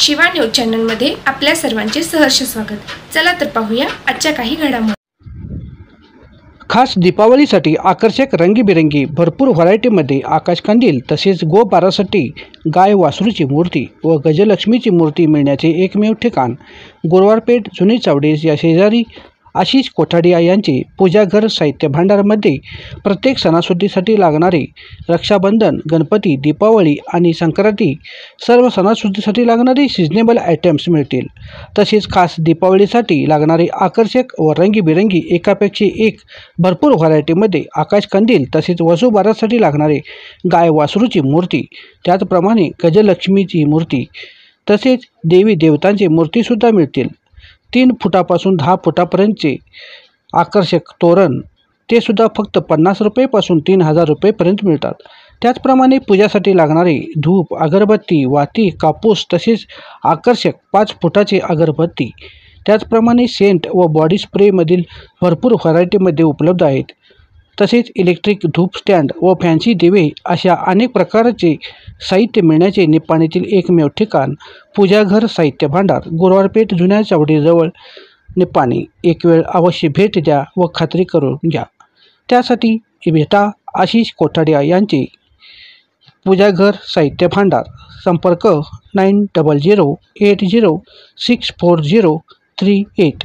Shiva news चॅनलमध्ये आपल्या सर्वांचे सहर्ष स्वागत। चला तर पाहूया आजच्या काही घडामोडी। खास दीपावलीसाठी आकर्षक रंगीबिरंगी भरपूर व्हरायटीमध्ये आकाशकंदील तसेच गोबारासाठी गाय वासरूची मूर्ती व गजलक्ष्मीची मूर्ती मिळण्याचे एकमेव ठिकाण गुरुवारपेठ जुनी चावडी या शेजारी आशिष कोठाडिया यांचे पूजाघर साहित्य भांडारमध्ये प्रत्येक सणासुदीसाठी लागणारे रक्षाबंधन, गणपती, दीपावली आणि संक्रांती सर्व सणासुदीसाठी लागणारे सिजनेबल आयटम्स मिळतील। तसेच खास दीपावलीसाठी लागणारे आकर्षक व रंगीबिरंगी एकापेक्षा एक भरपूर व्हरायटीमध्ये आकाशकंदील तसेच वसुबारसाठी लागणारे गाय वासरूची मूर्ती, त्याचप्रमाणे गजलक्ष्मीची मूर्ती तसेच देवी देवतांची मूर्तीसुद्धा मिळतील। 3 फुटापासून 10 फुटापर्यंतचे आकर्षक तोरण ते सुद्धा फक्त 50 रुपयेपासून 3000 रुपयेपर्यंत मिळतात। त्याचप्रमाणे पूजासाठी लागणारे धूप, अगरबत्ती, वाती, कापूस तसेच आकर्षक 5 फुटाचे अगरबत्ती, त्याचप्रमाणे सेंट व बॉडी स्प्रेमधील भरपूर व्हरायटीमध्ये उपलब्ध आहेत। तसेच इलेक्ट्रिक धूप स्टँड व फॅन्सी दिवे अशा अनेक प्रकारचे साहित्य मिळण्याचे निप्पाणीतील एकमेव ठिकाण पूजाघर साहित्य भांडार, गुरुवारपेठ जुन्या चावडीजवळ, निप्पाणी। एक वेळ अवश्य भेट द्या व खात्री करून घ्या। त्यासाठी भेटा आशिष कोठाडिया यांचे पूजाघर साहित्य भांडार। संपर्क 9008064038।